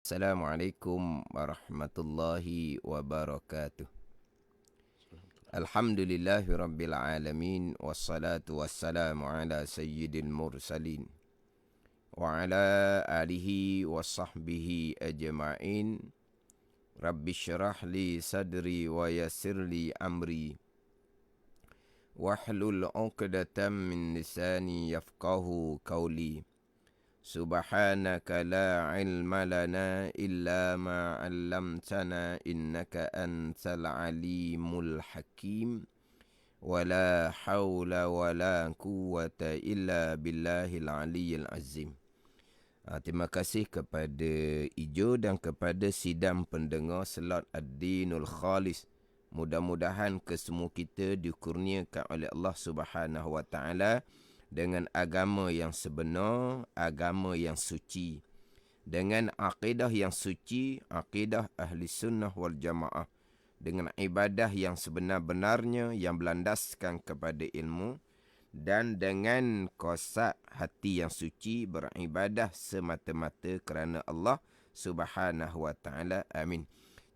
Assalamualaikum warahmatullahi wabarakatuh. Alhamdulillahi rabbil alamin. Wassalatu wassalamu ala sayyidil mursalin wa ala alihi wa sahbihi ajma'in. Rabbi syrah li sadri wa yassir li amri wahlul 'uqdatam min lisani yafqahu qawli. Subhanaka la ilma lana illa ma 'allamtana innaka antal alimul hakim. Wala haula wala quwwata illa billahil aliyyil azim. Terima kasih kepada Ijo dan kepada sidang pendengar Slot Ad-Dinul Khalis. Mudah-mudahan kesemua kita dikurniakan oleh Allah Subhanahu wa taala dengan agama yang sebenar, agama yang suci. Dengan akidah yang suci, akidah ahli sunnah wal jamaah. Dengan ibadah yang sebenar-benarnya, yang berlandaskan kepada ilmu. Dan dengan kosak hati yang suci, beribadah semata-mata kerana Allah Subhanahu wa ta'ala. Amin.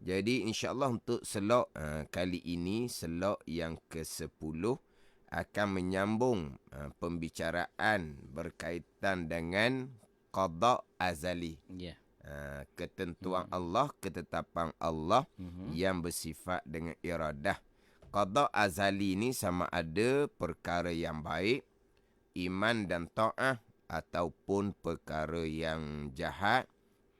Jadi insyaAllah untuk selok kali ini, selok yang ke-10, akan menyambung pembicaraan berkaitan dengan qada azali. Ketentuan Allah, ketetapan Allah yang bersifat dengan iradah. Qada azali ni sama ada perkara yang baik, iman dan ta'ah, ataupun perkara yang jahat,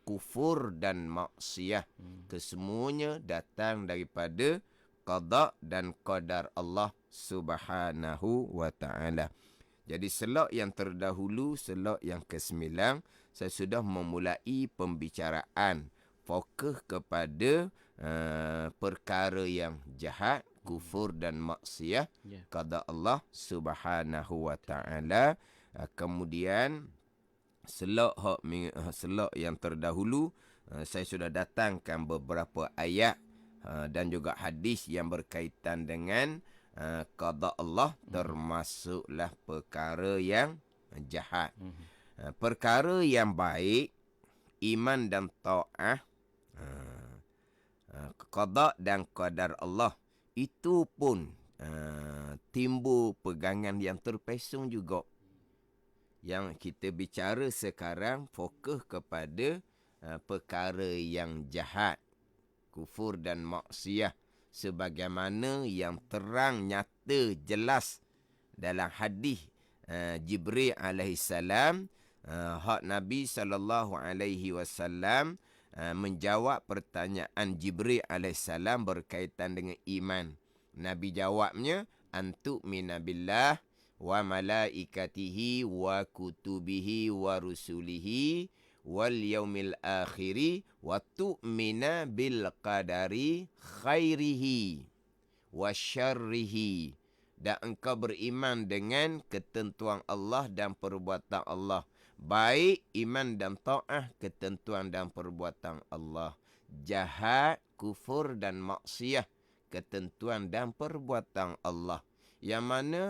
kufur dan maksiyah. Kesemuanya datang daripada qada dan qadar Allah Subhanahu wa ta'ala. Jadi selok yang terdahulu, selok yang ke-9, saya sudah memulai pembicaraan fokus kepada perkara yang jahat, kufur dan maksiyah, qada Allah Subhanahu wa ta'ala. Kemudian selok yang terdahulu, saya sudah datangkan beberapa ayat dan juga hadis yang berkaitan dengan qada Allah, termasuklah perkara yang jahat. Perkara yang baik, iman dan ta'ah, qada dan qadar Allah, itu pun timbul pegangan yang terpesong juga. Yang kita bicara sekarang fokus kepada perkara yang jahat, kufur dan maksiyah, sebagaimana yang terang nyata jelas dalam hadis Jibril alaihissalam. Hak Nabi SAW menjawab pertanyaan Jibril alaihissalam berkaitan dengan iman. Nabi jawabnya, antu'mina billah wa malaikatihi wa kutubihi wa rusulihi wal yaumil akhiri wa tu'mina bil qadari khairihi wa syarrihi. Dan engkau beriman dengan ketentuan Allah dan perbuatan Allah. Baik iman dan ta'ah, ketentuan dan perbuatan Allah. Jahat, kufur dan maksiyah, ketentuan dan perbuatan Allah. Yang mana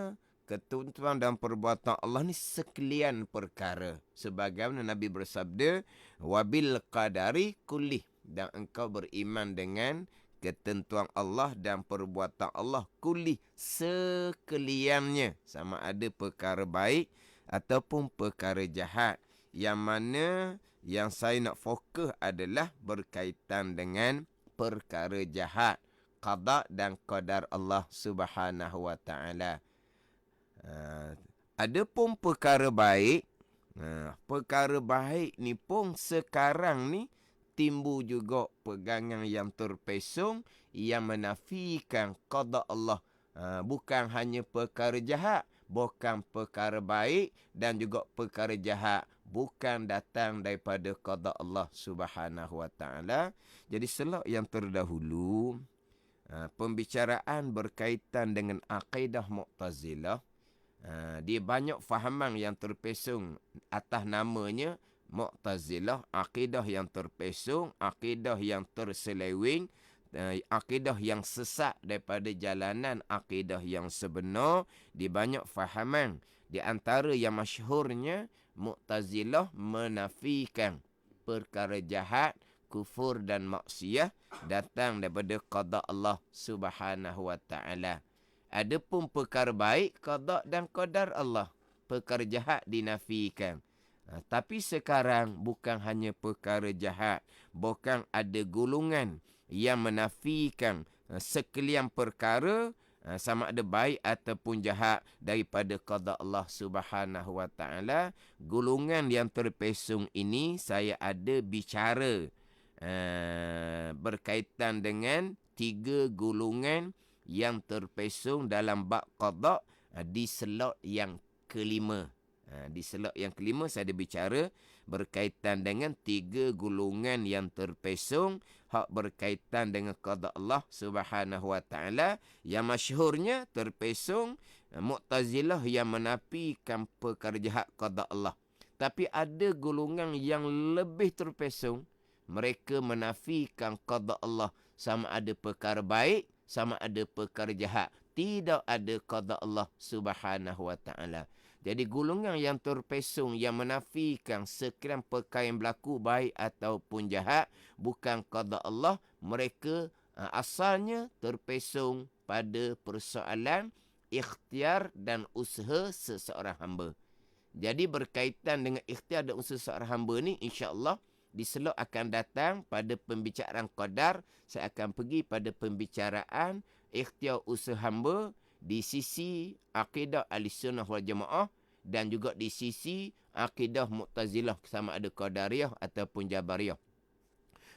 ketentuan dan perbuatan Allah ni sekalian perkara. Sebagaimana Nabi bersabda, wabil qadari kullih. Dan engkau beriman dengan ketentuan Allah dan perbuatan Allah kulli, sekaliannya, sama ada perkara baik ataupun perkara jahat. Yang mana yang saya nak fokus adalah berkaitan dengan perkara jahat, qada dan qadar Allah Subhanahu wa ta'ala. Adapun perkara baik, perkara baik ni pun sekarang ni timbul juga pegangan yang terpesong yang menafikan qada Allah. Bukan hanya perkara jahat, bukan perkara baik, dan juga perkara jahat bukan datang daripada qada Allah Subhanahu wa ta'ala. Jadi selok yang terdahulu, pembicaraan berkaitan dengan akidah Mu'tazilah. Dia banyak fahaman yang terpesong atas namanya Mu'tazilah, akidah yang terpesong, akidah yang terseleweng, akidah yang sesat daripada jalanan akidah yang sebenar. Di banyak fahaman, di antara yang masyhurnya, Mu'tazilah menafikan perkara jahat, kufur dan maksiat datang daripada qada Allah Subhanahu wa taala. Adapun perkara baik, qada dan qadar Allah. Perkara jahat dinafikan. Tapi sekarang bukan hanya perkara jahat. Bukan ada golongan yang menafikan sekalian perkara sama ada baik ataupun jahat daripada qada Allah Subhanahu wa taala. Golongan yang terpesong ini saya ada bicara berkaitan dengan 3 golongan yang terpesong dalam bab qada di slot yang kelima. Di slot yang kelima saya ada bicara berkaitan dengan 3 golongan yang terpesong hak berkaitan dengan qada Allah Subhanahu wa taala. Yang masyhurnya terpesong Mu'tazilah yang menafikan perkara jahat qada Allah. Tapi ada golongan yang lebih terpesong, mereka menafikan qada Allah, sama ada perkara baik, sama ada perkara jahat. Tidak ada qada Allah Subhanahu wa taala. Jadi golongan yang terpesong yang menafikan sekalian perkara yang berlaku baik ataupun jahat bukan qada Allah, mereka asalnya terpesong pada persoalan ikhtiar dan usaha seseorang hamba. Jadi berkaitan dengan ikhtiar dan usaha seseorang hamba ni, insya-Allah di slot akan datang pada pembicaraan qadar, saya akan pergi pada pembicaraan ikhtiar usaha hamba di sisi akidah Ahlussunnah wal Jamaah dan juga di sisi akidah Mu'tazilah, sama ada Qadariyah ataupun Jabariyah.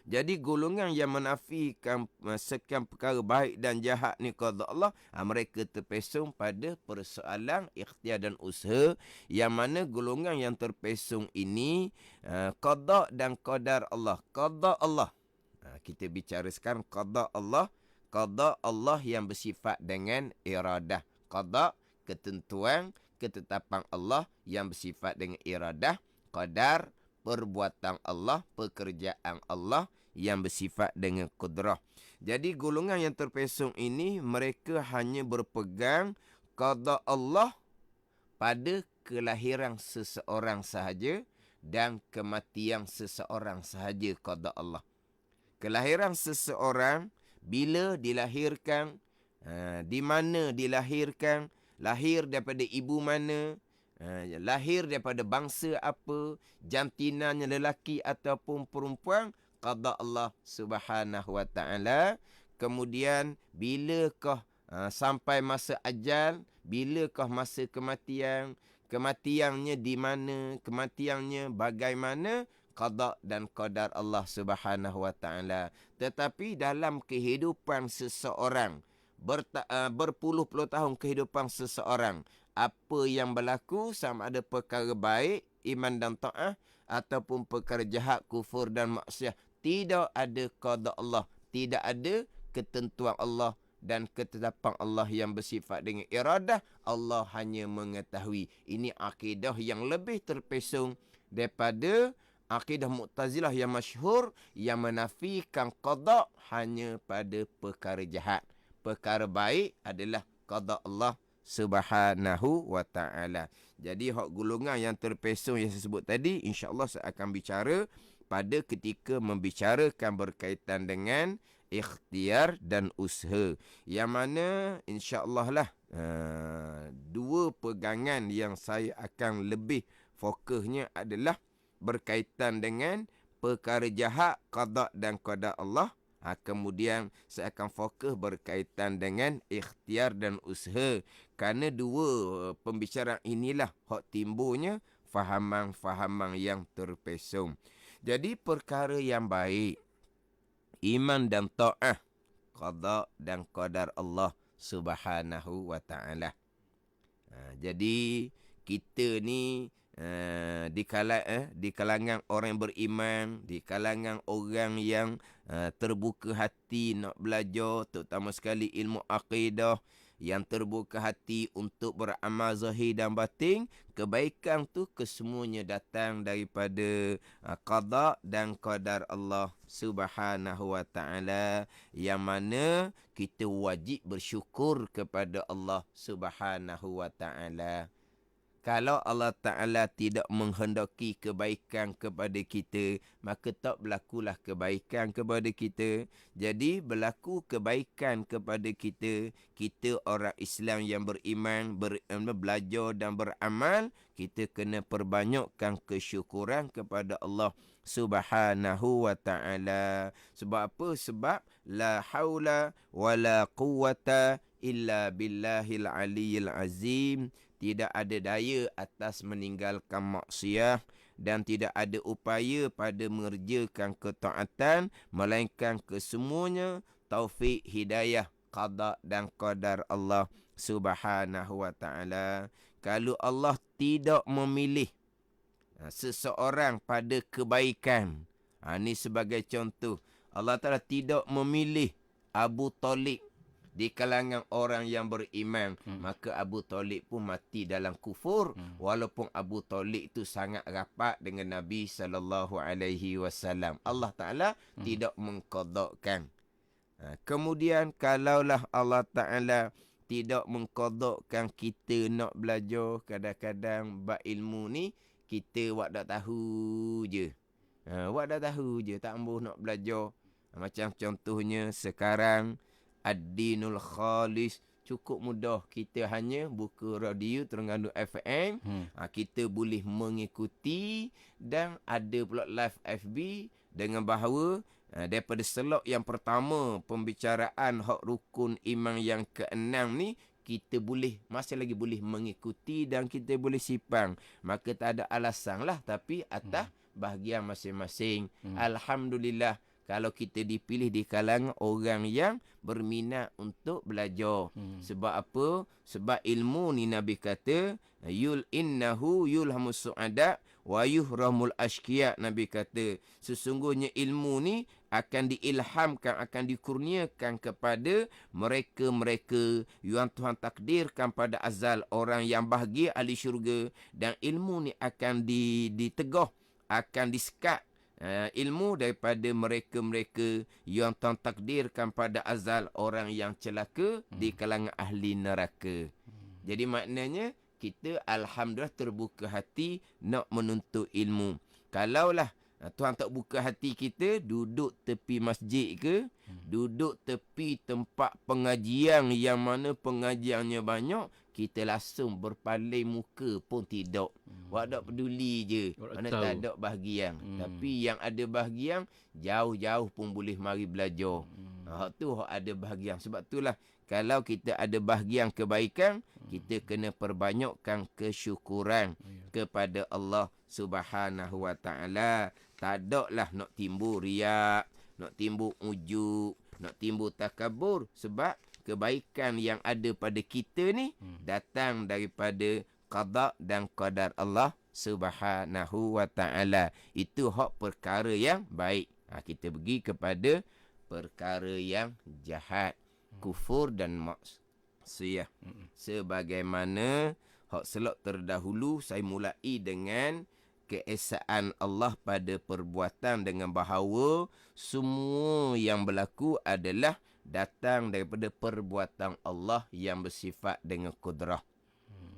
Jadi golongan yang menafikan sekian perkara baik dan jahat ni qada Allah, mereka terpesong pada persoalan ikhtiar dan usaha, yang mana golongan yang terpesong ini qada dan qadar Allah. Qada Allah, kita bicara sekarang qada Allah. Qada Allah yang bersifat dengan iradah. Qada, ketentuan, ketetapan Allah yang bersifat dengan iradah. Qadar, perbuatan Allah, pekerjaan Allah yang bersifat dengan qudrah. Jadi golongan yang terpesong ini, mereka hanya berpegang qada Allah pada kelahiran seseorang sahaja dan kematian seseorang sahaja qada Allah. Kelahiran seseorang, bila dilahirkan, di mana dilahirkan, lahir daripada ibu mana, lahir daripada bangsa apa, jantinanya lelaki ataupun perempuan, qada Allah Subhanahu wa taala. Kemudian bilakah sampai masa ajal, bilakah masa kematian, kematiannya di mana, kematiannya bagaimana, qada dan qadar Allah Subhanahu wa taala. Tetapi dalam kehidupan seseorang, berpuluh-puluh tahun kehidupan seseorang, apa yang berlaku, sama ada perkara baik, iman dan ta'ah, ataupun perkara jahat, kufur dan maksiat, tidak ada qada Allah, tidak ada ketentuan Allah dan ketetapan Allah yang bersifat dengan iradah. Allah hanya mengetahui. Ini akidah yang lebih terpesong daripada akidah Mu'tazilah yang masyhur, yang menafikan qada hanya pada perkara jahat. Perkara baik adalah qada Allah Subhanahu wa ta'ala. Jadi hak golongan yang terpesong yang saya sebut tadi, insya-Allah saya akan bicara pada ketika membicarakan berkaitan dengan ikhtiar dan usaha, yang mana insya-Allah lah dua pegangan yang saya akan lebih fokusnya adalah berkaitan dengan perkara jahat, qada dan qadar Allah. Kemudian saya akan fokus berkaitan dengan ikhtiar dan usaha. Kerana dua pembicaraan inilah hak timbulnya fahaman-fahaman yang terpesong. Jadi perkara yang baik, iman dan ta'ah, qada dan qadar Allah Subhanahu wa ta'ala. Jadi kita ni di kalangan orang yang beriman, di kalangan orang yang terbuka hati nak belajar, terutama sekali ilmu akidah, yang terbuka hati untuk beramal zahir dan batin, kebaikan tu kesemuanya datang daripada qada dan qadar Allah Subhanahu wa ta'ala, yang mana kita wajib bersyukur kepada Allah Subhanahu wa ta'ala. Kalau Allah Ta'ala tidak menghendaki kebaikan kepada kita, maka tak berlakulah kebaikan kepada kita. Jadi berlaku kebaikan kepada kita, kita orang Islam yang beriman, belajar dan beramal, kita kena perbanyakkan kesyukuran kepada Allah Subhanahu wa Ta'ala. Sebab apa? Sebab la haula wa la quwwata illa billahil aliyyil azim. Tidak ada daya atas meninggalkan maksiat dan tidak ada upaya pada mengerjakan ketaatan, melainkan kesemuanya taufik, hidayah, qada dan qadar Allah Subhanahu wa Ta'ala. Kalau Allah tidak memilih seseorang pada kebaikan, ini sebagai contoh, Allah Ta'ala tidak memilih Abu Talib di kalangan orang yang beriman, maka Abu Talib pun mati dalam kufur, walaupun Abu Talib itu sangat rapat dengan Nabi SAW. Allah Ta'ala tidak mengqadakkan. Kemudian kalaulah Allah Ta'ala tidak mengqadakkan kita nak belajar, kadang-kadang bab ilmu ni kita wak dak tahu je. Wak dak tahu je, tak ambuh nak belajar. Macam contohnya sekarang Ad-Dinul Khalis, cukup mudah. Kita hanya buka radio Terengganu FM. Kita boleh mengikuti dan ada pula live FB dengan bahawa daripada slot yang pertama pembicaraan hak rukun iman yang keenam ni, kita boleh, masih lagi boleh mengikuti dan kita boleh sipang. Maka tak ada alasan lah, tapi atas bahagian masing-masing. Alhamdulillah, kalau kita dipilih di kalangan orang yang berminat untuk belajar. Sebab apa? Sebab ilmu ni Nabi kata, innahu yulhamus su'ada wa yuhramul ashkiya. Nabi kata, sesungguhnya ilmu ni akan diilhamkan, akan dikurniakan kepada mereka-mereka yang Tuhan takdirkan pada azal, orang yang bahagia ahli syurga. Dan ilmu ni akan ditegah, akan disekat ilmu daripada mereka-mereka yang Tuhan takdirkan pada azal, orang yang celaka di kalangan ahli neraka. Jadi maknanya kita alhamdulillah terbuka hati nak menuntut ilmu. Kalaulah Tuhan tak buka hati kita, duduk tepi masjid ke, duduk tepi tempat pengajian yang mana pengajiannya banyak, kita langsung berpaling muka pun tidak. Wak tak peduli je, mana tak ada bahagian. Tapi yang ada bahagian, jauh-jauh pun boleh mari belajar. Hak tu hak ada bahagian. Sebab itulah, kalau kita ada bahagian kebaikan, kita kena perbanyakkan kesyukuran kepada Allah Subhanahu wa Ta'ala. Tak ada lah nak timbul riak, nak timbul ujub, nak timbul takabur. Sebab kebaikan yang ada pada kita ni datang daripada qada dan qadar Allah Subhanahu wa Ta'ala. Itu hak perkara yang baik. Kita pergi kepada perkara yang jahat, kufur dan maksiyah. Sebagaimana hak selok terdahulu, saya mulai dengan keesaan Allah pada perbuatan, dengan bahawa semua yang berlaku adalah datang daripada perbuatan Allah yang bersifat dengan kudrah.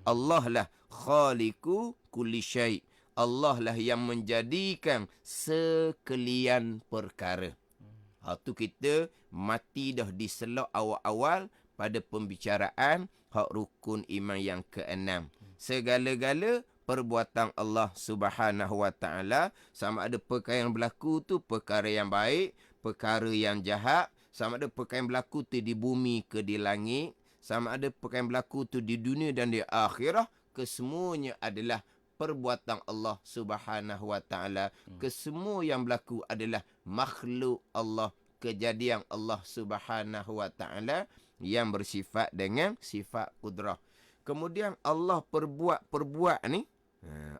Allah lah khaliqu kulli syai'. Allah lah yang menjadikan sekalian perkara. Tu kita mati dah di selok awal-awal pada pembicaraan hak rukun iman yang keenam. Segala-gala perbuatan Allah Subhanahu wa Ta'ala, sama ada perkara yang berlaku tu perkara yang baik, perkara yang jahat, sama ada perkara yang berlaku tu di bumi ke di langit, sama ada perkara yang berlaku tu di dunia dan di akhirah, kesemuanya adalah perbuatan Allah Subhanahu wa Ta'ala. Kesemua yang berlaku adalah makhluk Allah, kejadian Allah Subhanahu wa Ta'ala yang bersifat dengan sifat kudrah. Kemudian Allah perbuat ni,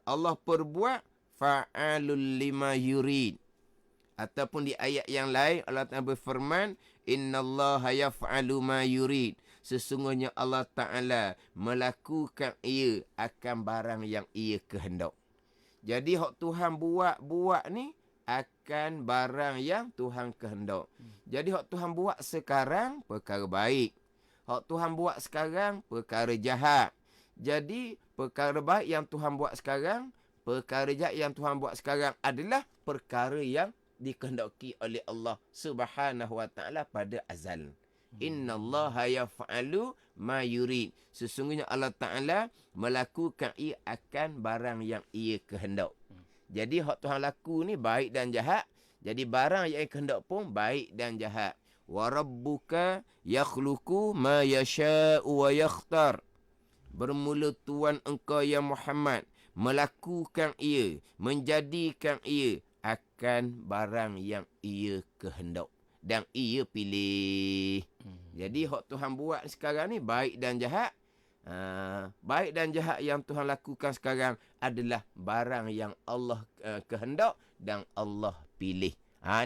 Allah perbuat fa'alul lima yurid. Ataupun di ayat yang lain Allah Ta'ala berfirman, innallaha yaf'alu ma yurid. Sesungguhnya Allah Ta'ala melakukan ia akan barang yang ia kehendak. Jadi hak Tuhan buat ni akan barang yang Tuhan kehendak. Jadi hak Tuhan buat sekarang perkara baik, hak Tuhan buat sekarang perkara jahat. Jadi perkara baik yang Tuhan buat sekarang, perkara jahat yang Tuhan buat sekarang adalah perkara yang dikehendaki oleh Allah Subhanahu wa taala pada azal. Innallaha yaf'alu ma yurid. Sesungguhnya Allah Taala melakukan ia akan barang yang ia kehendak. Jadi hak Tuhan laku ni baik dan jahat. Jadi barang yang ia kehendak pun baik dan jahat. Wa rabbuka yakhluqu ma yasha'u wa yakhtar. Bermula Tuhan engkau ya Muhammad melakukan ia, menjadikan ia akan barang yang ia kehendak dan ia pilih. Jadi hak Tuhan buat sekarang ni baik dan jahat. Baik dan jahat yang Tuhan lakukan sekarang adalah barang yang Allah kehendak dan Allah pilih.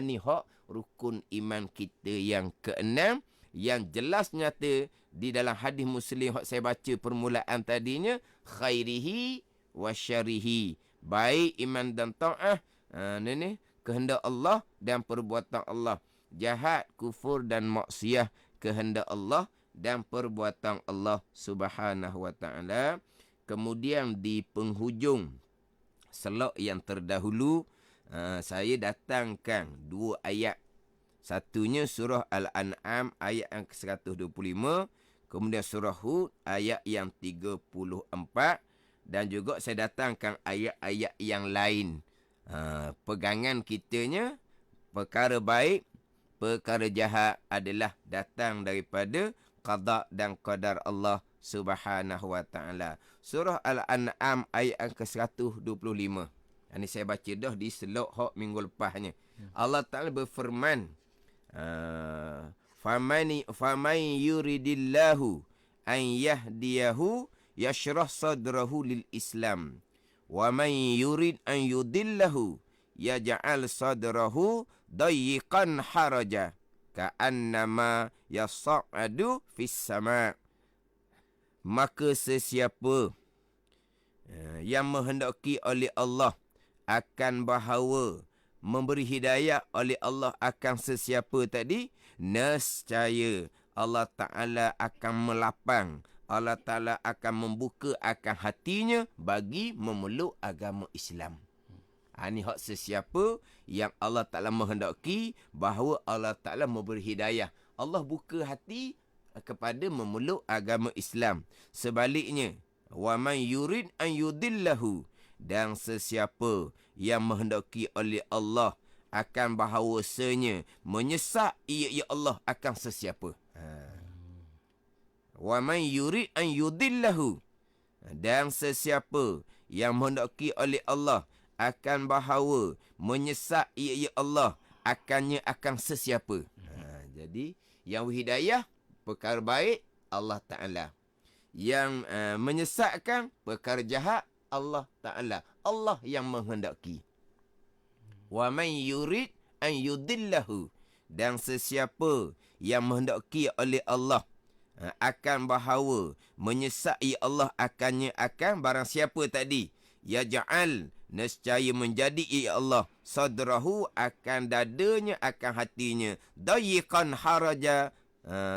Ni hak rukun iman kita yang keenam, yang jelas nyata di dalam hadis Muslim hak saya baca permulaan tadinya, khairihi wa syarihi. Baik iman dan taat, ni kehendak Allah dan perbuatan Allah. Jahat, kufur dan maksiat, kehendak Allah dan perbuatan Allah Subhanahu wa taala. Kemudian di penghujung slot yang terdahulu, saya datangkan dua ayat. Satunya surah Al-An'am ayat yang ke-125, kemudian surah Hud ayat yang 34, dan juga saya datangkan ayat-ayat yang lain. Pegangan kitanya, perkara baik, perkara jahat adalah datang daripada qada dan qadar Allah Subhanahu wa taala. Surah Al-An'am ayat yang ke-125. Ini saya baca dah di slot hak minggu lepasnya. Allah Taala berfirman, faman yuridillahu an yahdiyahu yashrah sadrahu lil Islam. Wa man yurid an yudillahu yaj'al sadrahu dayiqan haraja ka'annama yas'adu fis sama'. Maka sesiapa yang menghendaki oleh Allah akan bahawa memberi hidayah oleh Allah akan sesiapa tadi, nescaya Allah Ta'ala akan melapang, Allah Ta'ala akan membuka akan hatinya bagi memeluk agama Islam. Ini hak sesiapa yang Allah Ta'ala menghendaki bahawa Allah Ta'ala memberi hidayah. Allah buka hati kepada memeluk agama Islam. Sebaliknya, wa man yurid an yudillahu, dan sesiapa yang menghendaki oleh Allah akan bahawasanya menyesat ia Allah akan sesiapa. Wa man yurid an yudillahu, dan sesiapa yang menghendaki oleh Allah akan bahawa menyesat ia Allah akannya akan sesiapa. Jadi yang hidayah perkara baik Allah Ta'ala, yang menyesatkan perkara jahat Allah Ta'ala. Allah yang menghendaki. Wa man yurid an yudillahu, dan sesiapa yang menghendaki oleh Allah akan bahawa menyesat ia Allah akannya akan barang siapa tadi, yaj'al, nescaya menjadi ia Allah sadrahu, akan dadanya, akan hatinya, dayiqan haraja,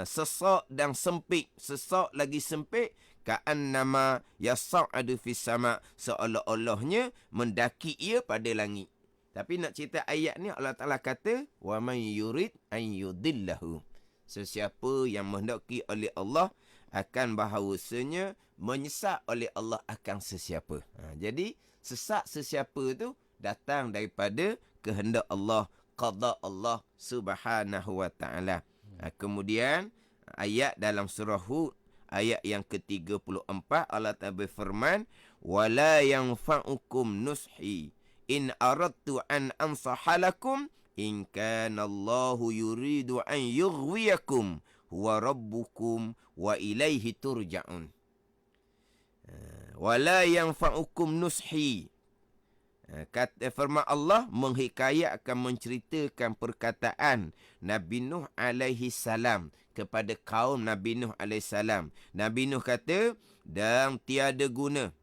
sesak dan sempit, sesak lagi sempit, ka'annama yas'adu fis sama', seolah-olahnya mendaki ia pada langit. Tapi nak cerita ayat ni, Allah Ta'ala kata wa man yurid an yudillahu, sesiapa yang menghendaki oleh Allah akan bahawasanya menyesat oleh Allah akan sesiapa. Jadi sesat sesiapa tu datang daripada kehendak Allah, qada Allah Subhanahu wa taala. Kemudian ayat dalam surah Hud ayat yang ke-34, Allah Ta'ala berfirman, wala yanfa'ukum nushi in aradtu an ansahalakum in kana Allahu yuridu an yughwiyakum huwa rabbukum wa ilaihi turja'un. Wala yanfa'ukum nushi, kata firman Allah menghikayatkan, menceritakan perkataan Nabi Nuh alaihi salam kepada kaum Nabi Nuh alaihi salam. Nabi Nuh kata, dan tiada guna,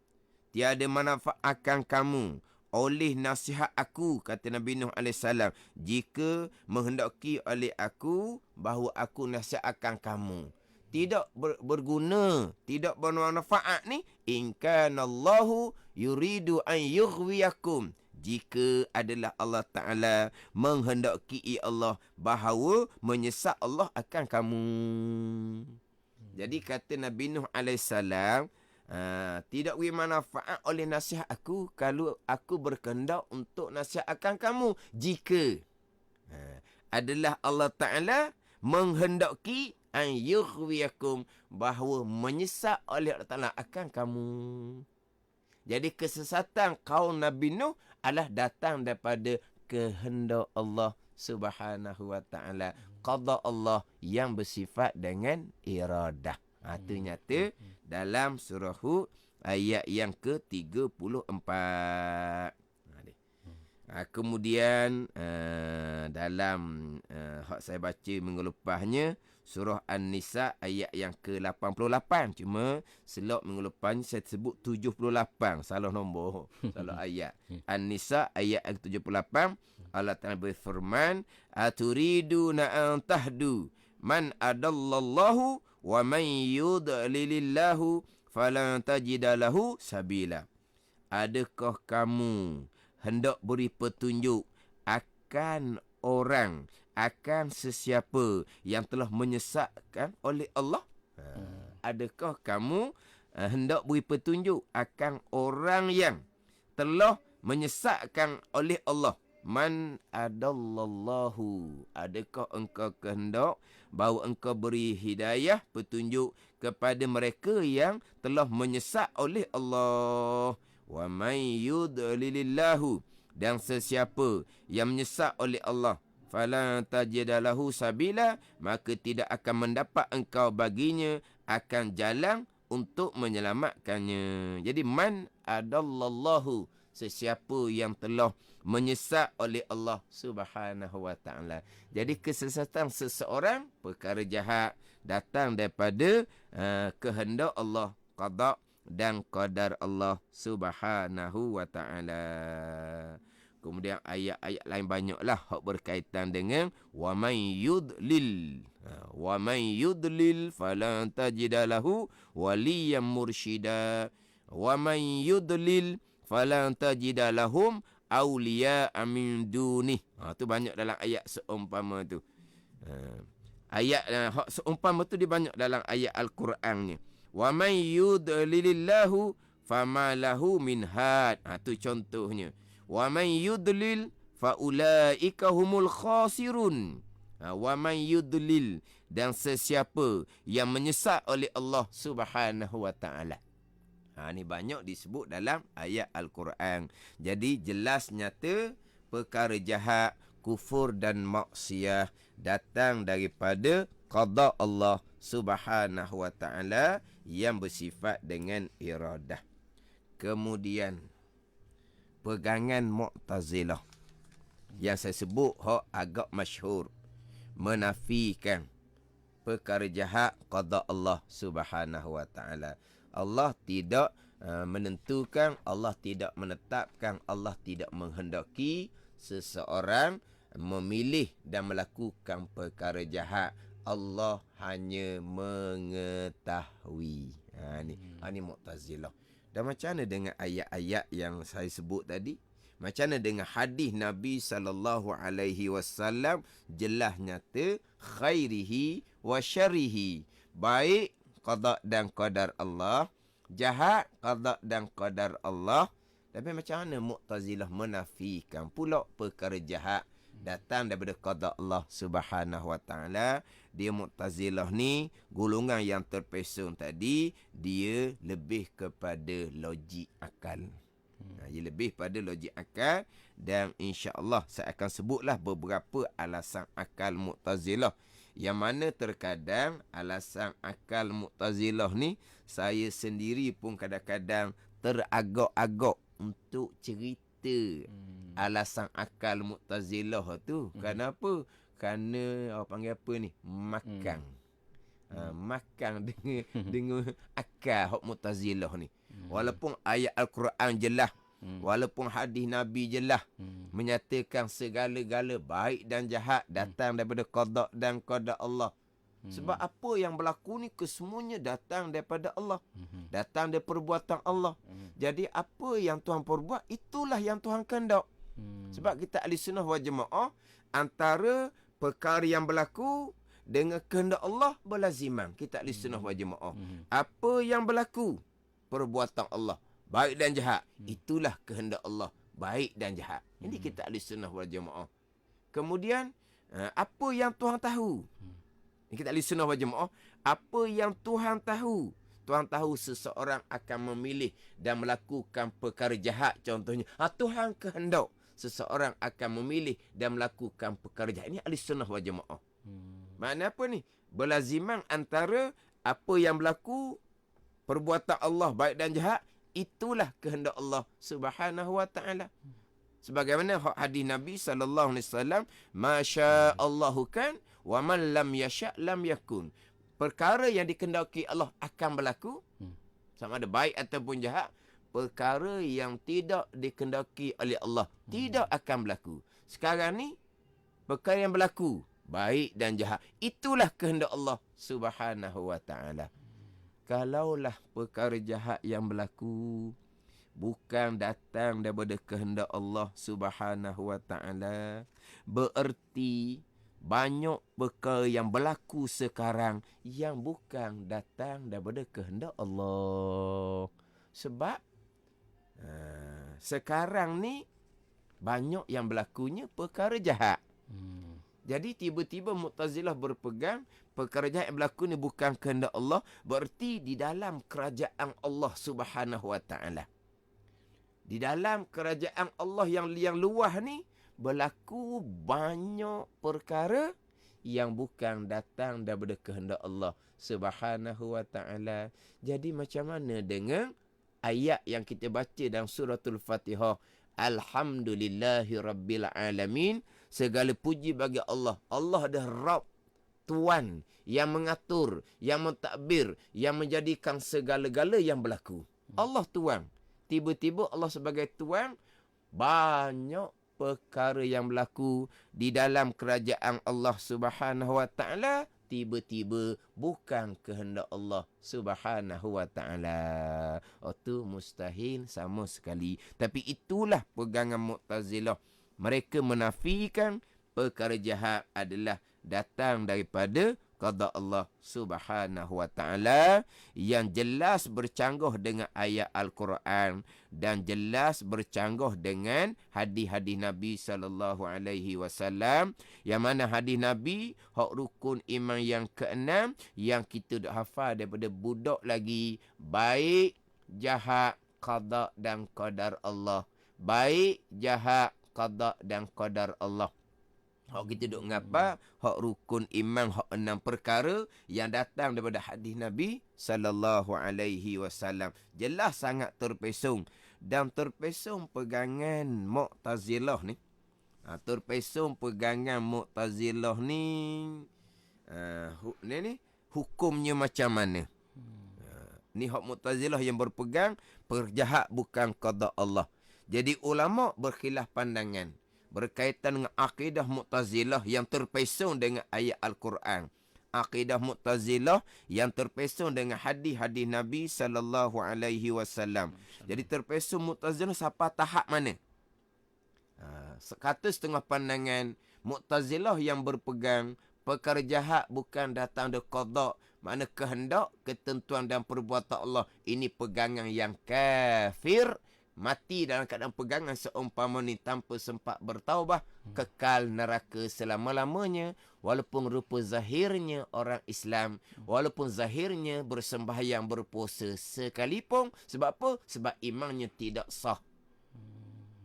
tiada manfaat akan kamu oleh nasihat aku, kata Nabi Nuh alaihi salam, jika menghendaki oleh aku bahawa aku nasihat akan kamu. tidak berguna, tidak bermanfaat ni, in kanallahu yuridu an yughwiyakum, jika adalah Allah Ta'ala menghendaki Allah bahawa menyesak Allah akan kamu. Jadi kata Nabi Nuh AS, tidak beri manfaat oleh nasihat aku kalau aku berkehendak untuk nasihat akan kamu. Jika adalah Allah Ta'ala menghendaki an yughwiyakum, bahawa menyesak oleh Allah Ta'ala akan kamu. Jadi kesesatan kaum Nabi Nuh adalah datang daripada kehendak Allah Subhanahu wa Ta'ala. Qada Allah yang bersifat dengan iradah. Itu nyata dalam surah Hud ayat yang ke-34. Kemudian dalam hak saya baca minggu lepasnya, surah An-Nisa ayat yang ke-88. Cuma selok minggu lepasnya saya sebut 78. Salah nombor, salah ayat. An-Nisa ayat yang ke-78. Allah Ta'ala berfirman, aturiduna an tahdu man adallallahu wa man yudlilillahu falan tajida lahu sabila. Adakah kamu hendak beri petunjuk akan orang, akan sesiapa yang telah menyesatkan oleh Allah? Adakah kamu hendak beri petunjuk akan orang yang telah menyesatkan oleh Allah? Man adallallahu, adakah engkau kehendak bahawa engkau beri hidayah, petunjuk kepada mereka yang telah menyesat oleh Allah? Wa may yudlilillahu, dan sesiapa yang menyesat oleh Allah, fala tajidalahu sabila, maka tidak akan mendapat engkau baginya akan jalan untuk menyelamatkannya. Jadi man adallallahu, sesiapa yang telah menyesat oleh Allah Subhanahu wa Ta'ala. Jadi kesesatan seseorang, perkara jahat, datang daripada kehendak Allah, qada dan qadar Allah Subhanahu wa Ta'ala. Kemudian ayat-ayat lain banyaklah hak berkaitan dengan wa may yudlil. Wa may yudlil falan tajida lahu waliyan mursyida. Wa may yudlil falan tajida lahum awliya min duni. Tu banyak dalam ayat seumpama tu. Ayat hak seumpama tu dia banyak dalam ayat Al-Quran ni. Wa may yudlilillahu fama lahu min had. Tu contohnya. Wa may yudlil fa ulaika humul khasirun. Wa may yudlil, dan sesiapa yang menyesat oleh Allah Subhanahu wa Ta'ala. Ni banyak disebut dalam ayat Al-Quran. Jadi jelas nyata perkara jahat, kufur dan maksiyah datang daripada qada Allah Subhanahu wa Ta'ala yang bersifat dengan iradah. Kemudian pegangan Mu'tazilah yang saya sebut agak masyhur, menafikan perkara jahat qada Allah Subhanahu wa Ta'ala. Allah tidak menentukan, Allah tidak menetapkan, Allah tidak menghendaki seseorang memilih dan melakukan perkara jahat. Allah hanya mengetahui. Ni Mu'tazilah. Dan macam mana dengan ayat-ayat yang saya sebut tadi? Macam mana dengan hadis Nabi SAW? Jelas nyata, khairihi wa syarihi, baik qada dan qadar Allah, jahat qada dan qadar Allah. Tapi macam mana Mu'tazilah menafikan pula perkara jahat datang daripada qada Allah Subhanahu wa Ta'ala? Dia Mu'tazilah ni golongan yang terpesong tadi, dia lebih kepada logik akal. Dia lebih pada logik akal, dan insya-Allah saya akan sebutlah beberapa alasan akal Mu'tazilah. Yang mana terkadang alasan akal Mu'tazilah ni saya sendiri pun kadang-kadang teragak-agak untuk cerita alasan akal Mu'tazilah tu. Kenapa? Kerana panggil apa ni? Makan. Makan dengan akal hak Mu'tazilah ni. Walaupun ayat Al-Quran jelas, walaupun hadis Nabi jelas menyatakan segala-gala baik dan jahat datang daripada qada dan qada Allah. Sebab apa yang berlaku ni kesemuanya datang daripada Allah. Datang dari perbuatan Allah. Jadi apa yang Tuhan perbuat, itulah yang Tuhan kehendak. Sebab kita ahli sunnah wal jamaah, antara perkara yang berlaku dengan kehendak Allah berlaziman. Kita ahli sunnah wal jamaah. Apa yang berlaku, perbuatan Allah, baik dan jahat, itulah kehendak Allah, baik dan jahat. Ini kita ahli sunnah wal jamaah. Kemudian, apa yang Tuhan tahu. Kita ahli sunnah wal jamaah. Apa yang Tuhan tahu. Tuhan tahu seseorang akan memilih dan melakukan perkara jahat. Contohnya, Tuhan kehendak seseorang akan memilih dan melakukan perkara jahat. Ini ahli sunnah wal jamaah. Makna apa ni? Berlaziman antara apa yang berlaku, perbuatan Allah baik dan jahat, itulah kehendak Allah Subhanahu wa taala. Sebagaimana hadis Nabi sallallahu alaihi wasallam, "Masya Allahu kan wa man lam yasha lam yakun." Perkara yang dikehendaki Allah akan berlaku, sama ada baik ataupun jahat. Perkara yang tidak dikehendaki oleh Allah tidak akan berlaku. Sekarang ni perkara yang berlaku, baik dan jahat, itulah kehendak Allah Subhanahu wa taala. Kalaulah perkara jahat yang berlaku bukan datang daripada kehendak Allah Subhanahu wa taala, bererti banyak perkara yang berlaku sekarang yang bukan datang daripada kehendak Allah. Sebab sekarang ni banyak yang berlakunya perkara jahat. Jadi tiba-tiba Mu'tazilah berpegang perkara jahat yang berlaku ni bukan kehendak Allah, berarti di dalam kerajaan Allah Subhanahu wa taala. Di dalam kerajaan Allah yang luas ni berlaku banyak perkara yang bukan datang daripada kehendak Allah Subhanahu wa taala. Jadi macam mana dengan ayat yang kita baca dalam suratul Fatihah, Alhamdulillahi Rabbil Alamin, segala puji bagi Allah. Allah adalah Rabb, Tuan yang mengatur, yang mentadbir, yang menjadikan segala-gala yang berlaku. Allah Tuan. Tiba-tiba Allah sebagai Tuan, banyak perkara yang berlaku di dalam kerajaan Allah Subhanahu wa taala tiba-tiba bukan kehendak Allah Subhanahu wa taala. Itu mustahil sama sekali. Tapi itulah pegangan Mu'tazilah. Mereka menafikan perkara jahat adalah datang daripada qada Allah Subhanahu wa taala yang jelas bercanggah dengan ayat Al-Quran dan jelas bercanggah dengan hadis-hadis Nabi sallallahu alaihi wasallam, yang mana hadis Nabi hak rukun iman yang keenam yang kita dah hafal daripada budak lagi, baik jahat qada dan qadar Allah. Baik jahat qada dan qadar Allah. Hak kita duk ngapa? Hak rukun iman, hak 6 perkara yang datang daripada hadis Nabi sallallahu alaihi wasallam. Jelas sangat terpesong dan terpesong pegangan Mu'tazilah ni. Terpesong pegangan Mu'tazilah ni. Ni hukumnya macam mana? Ni hak Mu'tazilah yang berpegang perjahat bukan qada Allah. Jadi ulama berkhilaf pandangan berkaitan dengan akidah Mu'tazilah yang terpesong dengan ayat Al-Quran. Akidah Mu'tazilah yang terpesong dengan hadis-hadis Nabi sallallahu alaihi wasallam. Jadi terpesong Mu'tazilah sampai tahap mana? Kata setengah pandangan Mu'tazilah yang berpegang perkara jahat bukan datang dari qada, makna kehendak, ketentuan dan perbuatan Allah. Ini pegangan yang kafir. Mati dalam keadaan pegangan seumpama ni tanpa sempat bertaubah, kekal neraka selama-lamanya, walaupun rupa zahirnya orang Islam, walaupun zahirnya bersembahyang, berpuasa sekalipun. Sebab apa? Sebab imannya tidak sah.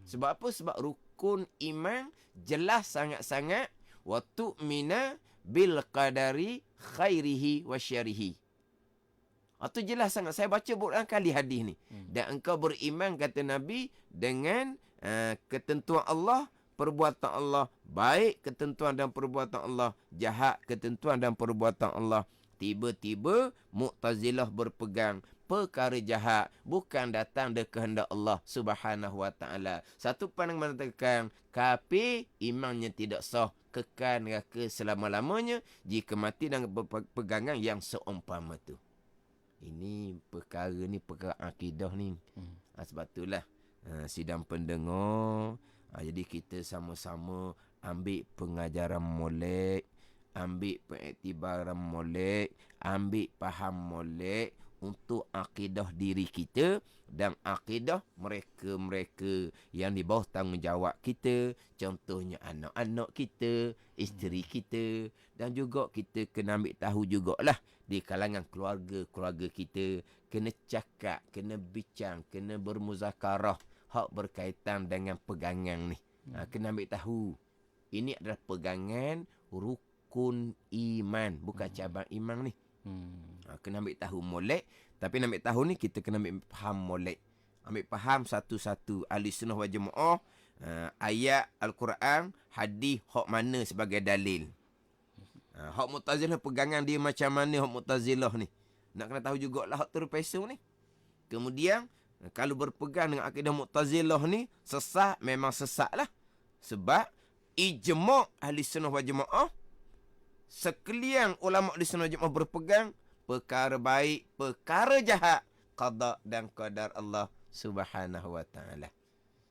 Sebab apa? Sebab rukun iman jelas sangat-sangat, wa tu'mina bil qadari khairihi wa syarihi. Itu jelas sangat. Saya baca berulang kali hadis ni. Dan engkau beriman, kata Nabi, dengan ketentuan Allah, perbuatan Allah. Baik ketentuan dan perbuatan Allah, jahat ketentuan dan perbuatan Allah. Tiba-tiba Mu'tazilah berpegang perkara jahat bukan datang dari kehendak Allah Subhanahu wa taala. Satu pandangan mengatakan kafir, imannya tidak sah. kekal neraka selama-lamanya jika mati dengan pegangan yang seumpama tu. Ini perkara akidah ni. Sebab itulah sidang pendengar. Jadi kita sama-sama ambil pengajaran molek, ambil pengiktibaran molek, ambil faham molek untuk akidah diri kita dan akidah mereka-mereka yang di bawah tanggungjawab kita. Contohnya anak-anak kita, isteri kita, dan juga kita kena ambil tahu jugalah di kalangan keluarga-keluarga kita. Kena cakap, kena bincang, kena bermuzakarah hak berkaitan dengan pegangan ni. Kena ambil tahu. Ini adalah pegangan rukun iman, bukan cabang iman ni. Kena ambil tahu molek. Tapi nak ambil tahu ni, kita kena ambil faham molek. Ambil faham satu-satu. Ahli sunnah wal jamaah, ayat Al-Quran, hadis, hak mana sebagai dalil. Hak Mu'tazilah pegangan dia macam mana hak Mu'tazilah ni. Nak kena tahu jugalah hak terpesu ni. Kemudian, kalau berpegang dengan akidah Mu'tazilah ni, sesat, memang sesat lah. Sebab, ijma' ahli sunnah wal jamaah, sekalian ulama ahli sunnah wal jamaah berpegang, perkara baik, perkara jahat, qada dan qadar Allah subhanahu wa ta'ala.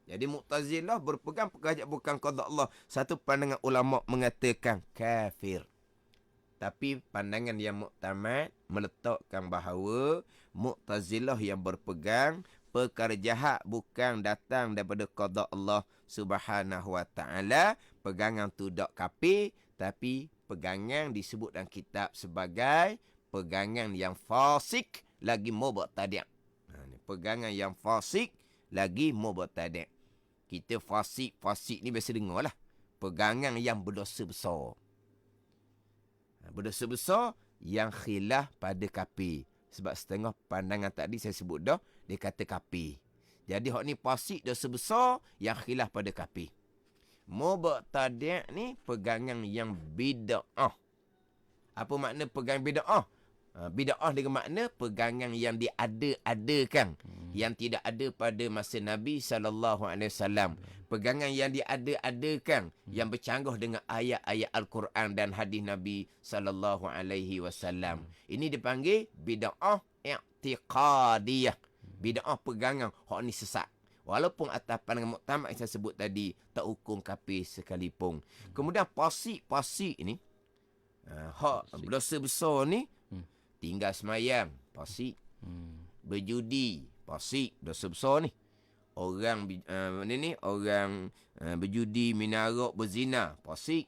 Jadi Mu'tazilah berpegang perkara bukan qada Allah. Satu pandangan ulama mengatakan kafir. Tapi pandangan yang muktamad meletakkan bahawa Mu'tazilah yang berpegang perkara jahat bukan datang daripada qada Allah subhanahu wa ta'ala. Pegangan tu tak kafir, tapi pegangan disebut dalam kitab sebagai pegangan yang fasik lagi mubtadi'. Pegangan yang fasik lagi mubtadi'. Kita fasik ni biasa dengar lah. Pegangan yang berdosa besar. Berdosa besar yang khilaf pada kafir. Sebab setengah pandangan tadi saya sebut dah, dia kata kafir. Jadi hak ni fasik dosa besar yang khilaf pada kafir. Mubtadi' ni pegangan yang bid'ah. Apa makna pegangan bid'ah? Bid'ah dengan makna pegangan yang diada-adakan, yang tidak ada pada masa Nabi SAW. Pegangan yang diada-adakan, yang bercanggah dengan ayat-ayat Al-Quran dan hadis Nabi SAW. Ini dipanggil bid'ah i'tiqadiyah. Bid'ah pegangan, hak ni sesat. Walaupun atas pandangan muktamad saya sebut tadi, tak hukum kafir sekalipun. Kemudian pasik ni, hak dosa besar ni, tinggal semayang, pasik. Berjudi, pasik, dosa besar ni. Orang orang berjudi, minarok, berzina, pasik.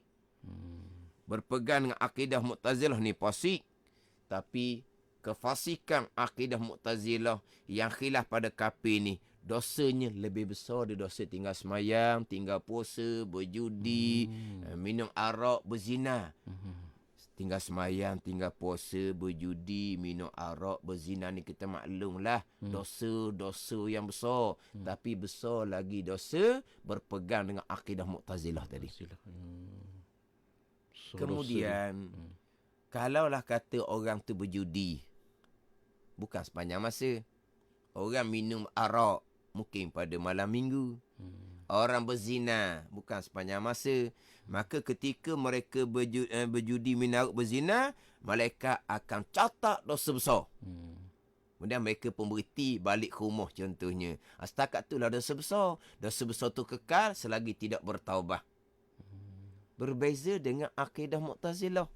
Berpegang dengan akidah Mu'tazilah ni pasik. Tapi kefasikan akidah Mu'tazilah yang khilaf pada kafir ni, dosanya lebih besar dari dosa tinggal semayang, tinggal puasa, berjudi, minum arak, berzina. Tinggal semayang, tinggal puasa, berjudi, minum arak, berzina ni kita maklumlah. Dosa-dosa yang besar. Tapi besar lagi dosa berpegang dengan akidah Mu'tazilah tadi. Kemudian, kalaulah kata orang tu berjudi, bukan sepanjang masa. Orang minum arak, mungkin pada malam minggu. Orang berzina, bukan sepanjang masa. Maka ketika mereka berjudi, minarok, berzina, malaikat akan catat dosa besar. Kemudian mereka pun berhenti balik ke rumah contohnya. Setakat itulah dosa besar. Dosa besar tu kekal selagi tidak bertaubat. Berbeza dengan akidah Mu'tazilah.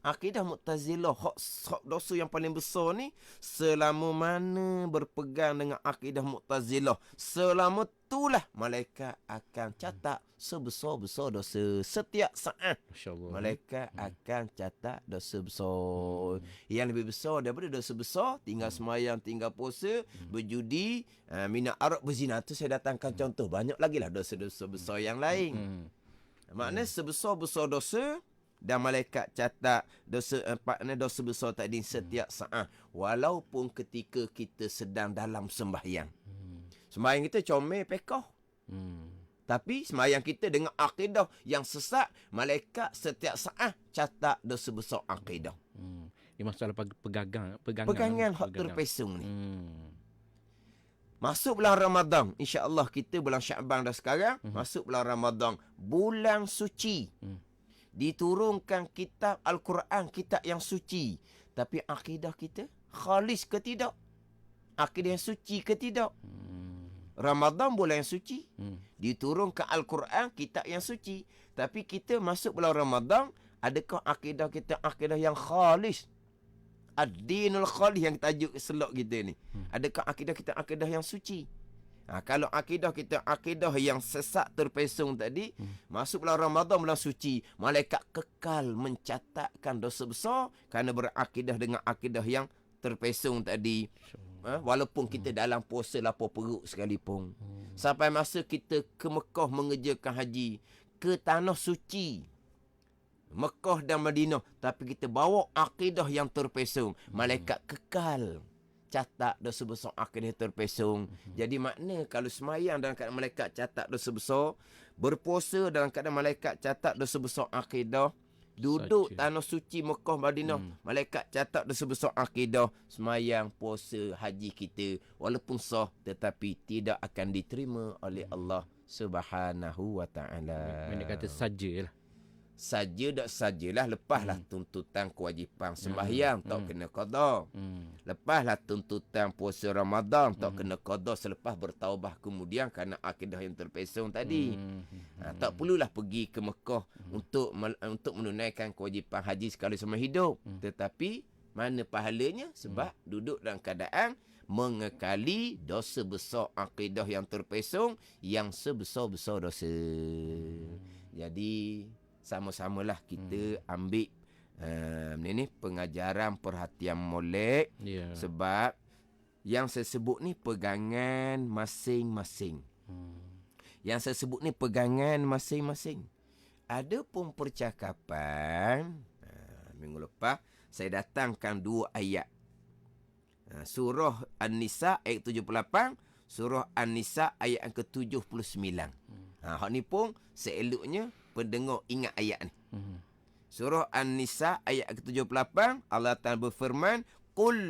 Akidah Mu'tazilah, hak dosa yang paling besar ni, selama mana berpegang dengan akidah Mu'tazilah, selama itulah malaikat akan catat sebesar-besar dosa. Setiap saat malaikat akan catat dosa besar. Yang lebih besar daripada dosa besar, tinggal semayang, tinggal puasa, berjudi, minum arak, berzina. Tu saya datangkan contoh. Banyak lagi lah dosa-dosa besar yang lain. Maknanya sebesar-besar dosa, dan malaikat catat dosa besar tadi setiap saat. Walaupun ketika kita sedang dalam sembahyang. Sembahyang kita comel, pekoh. Tapi sembahyang kita dengan akidah yang sesat, malaikat setiap saat catat dosa besar akidah. Ini masalah pegangan hak terpesung ni. Masuk bulan Ramadan. InsyaAllah kita bulan Syaban dah sekarang. Masuk bulan Ramadan. Bulan suci. Diturunkan kitab Al-Quran, kitab yang suci. Tapi akidah kita khalis ke tidak? Akidah yang suci ke tidak? Ramadan bulan yang suci. Diturunkan Al-Quran, kitab yang suci. Tapi kita masuk bulan Ramadan, adakah akidah kita akidah yang khalis? Ad-dinul khalis yang tajuk selok kita ni. Adakah akidah kita akidah yang suci? Kalau akidah kita akidah yang sesat terpesong tadi, masuk bulan Ramadan bulan suci, malaikat kekal mencatatkan dosa besar kerana berakidah dengan akidah yang terpesong tadi. Walaupun kita dalam puasa lapar perut sekalipun. Sampai masa kita ke Mekah mengerjakan haji, ke tanah suci Mekah dan Madinah, tapi kita bawa akidah yang terpesong, malaikat kekal catat dosa besar akidah terpesong. Jadi makna kalau semayang dalam keadaan malaikat catat dosa besar, berpuasa dalam keadaan malaikat catat dosa besar akidah, duduk tanah suci Mekah Madinah, malaikat catat dosa besar akidah, semayang, puasa, haji kita walaupun sah tetapi tidak akan diterima oleh Allah Subhanahu wa taala. Mana kata sajalah. Saja tak sajalah, lepaslah tuntutan kewajipan sembahyang tak kena qada. Lepaslah tuntutan puasa Ramadan tak kena qada selepas bertaubat kemudian kerana akidah yang terpesong tadi. Tak perlulah pergi ke Mekah untuk menunaikan kewajipan haji sekali seumur hidup. Tetapi mana pahalanya? Sebab duduk dalam keadaan mengekali dosa besar akidah yang terpesong yang sebesar-besar dosa. Jadi sama-samalah kita ambil ni pengajaran perhatian molek. Sebab yang saya sebut ni pegangan masing-masing. Yang saya sebut ni pegangan masing-masing. Ada pun percakapan, minggu lepas saya datangkan 2 ayat. Surah An-Nisa ayat 78, surah An-Nisa ayat yang ke-79. Hak ni pun seeloknya pendengar ingat ayat ni. Surah An-Nisa ayat ke-78, Allah Ta'ala berfirman, Qul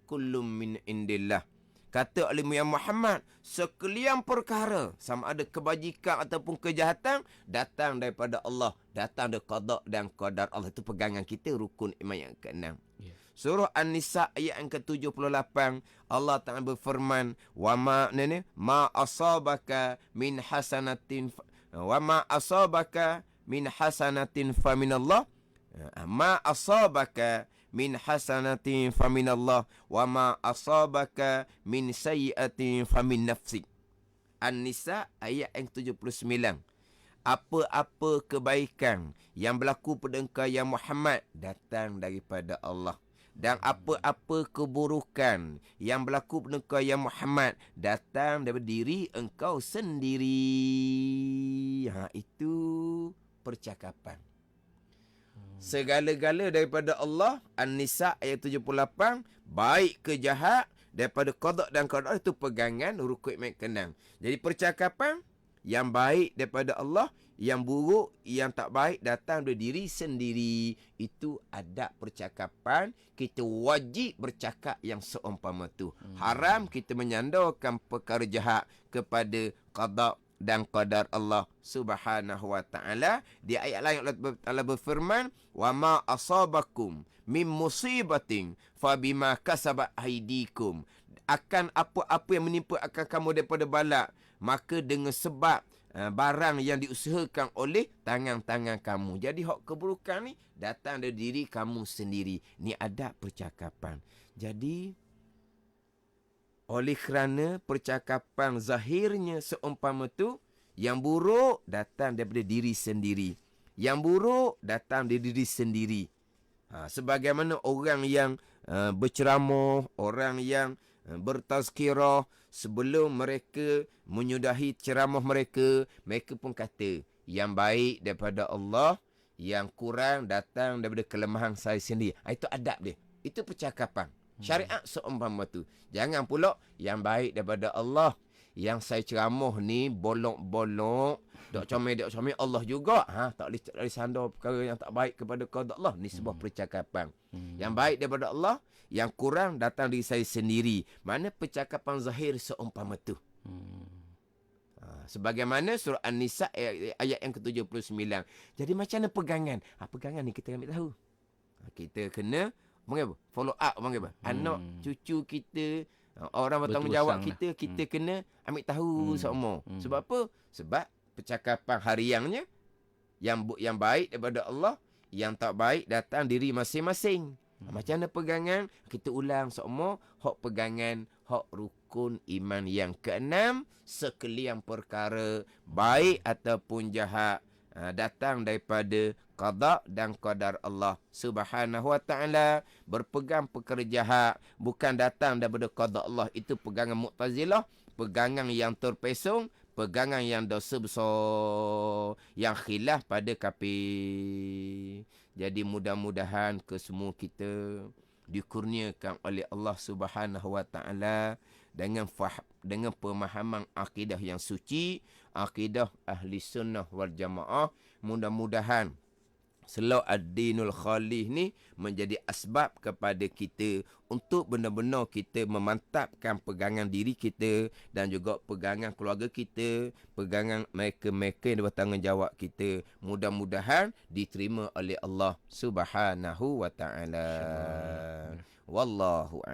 kullum min indillah. Kata oleh Muhammad, sekalian perkara, sama ada kebajikan ataupun kejahatan, datang daripada Allah. Datang dari qada dan qadar Allah. Itu pegangan kita, rukun iman yang ke-6. Surah An-Nisa ayat yang ke-78, Allah Ta'ala berfirman, wa ma asabaka min hasanatin wa ma asabaka min hasanatin faminallah, ma asabaka min hasanatin faminallah wa ma asabaka min sayyiatin famin nafsik. An-Nisa ayat yang 79. Apa-apa kebaikan yang berlaku pada engkau ya Muhammad datang daripada Allah. Dan apa-apa keburukan yang berlaku pada engkau ya Muhammad datang daripada diri engkau sendiri. Itu percakapan. Segala-gala daripada Allah. An-Nisa ayat 78. Baik ke jahat daripada qada dan qadar itu pegangan rukun iman ke-6. Jadi percakapan yang baik daripada Allah, yang buruk, yang tak baik datang dari diri sendiri. Itu adab percakapan. Kita wajib bercakap yang seumpama tu. Haram kita menyandarkan perkara jahat kepada qada dan qadar Allah Subhanahu wa taala. Di ayat lain Allah Taala berfirman, "Wa ma asabakum min musibatin fa bima kasabat aydikum." Akan apa-apa yang menimpa akan kamu daripada bala, maka dengan sebab barang yang diusahakan oleh tangan-tangan kamu. Jadi hak keburukan ni datang dari diri kamu sendiri. Ni adab percakapan. Jadi oleh kerana percakapan zahirnya seumpama tu, yang buruk datang daripada diri sendiri. Yang buruk datang dari diri sendiri. Sebagaimana orang yang berceramah, orang yang bertazkirah, sebelum mereka menyudahi ceramah mereka, mereka pun kata, yang baik daripada Allah, yang kurang datang daripada kelemahan saya sendiri. Itu adab dia. Itu percakapan. Syariat seumpama tu. Jangan pula yang baik daripada Allah, yang saya ceramah ni bolong-bolong, dok comel Allah juga. Tak boleh sandar perkara yang tak baik kepada qada Allah. Ni sebuah percakapan. Yang baik daripada Allah, yang kurang datang dari saya sendiri. Mana percakapan zahir seumpama tu. Sebagaimana surah An-Nisa ayat yang ke-79. Jadi macam mana pegangan? Pegangan ni kita ambil tahu. Kita kena follow up, anak cucu kita, orang bertanggungjawab kita kena ambil tahu semua. Sebab apa? Sebab percakapan hariannya yang baik daripada Allah, yang tak baik datang diri masing-masing. Macam mana pegangan? Kita ulang semua. Hak pegangan, hak rukun iman yang keenam, sekalian perkara baik ataupun jahat datang daripada qada dan qadar Allah Subhanahu wa taala. Berpegang perkara jahat bukan datang daripada qada Allah, itu pegangan Mu'tazilah, pegangan yang terpesong, pegangan yang dosa besar, yang khilaf pada kafir. Jadi mudah-mudahan kesemua kita dikurniakan oleh Allah Subhanahu wa taala dengan pemahaman akidah yang suci, akidah ahli sunnah wal jamaah. Mudah-mudahan Selalu ad-dinul khalih ni menjadi asbab kepada kita untuk benar-benar kita memantapkan pegangan diri kita dan juga pegangan keluarga kita, pegangan mereka-mereka yang bertanggungjawab kita. Mudah-mudahan diterima oleh Allah Subhanahu wa taala. Wallahu a'lam.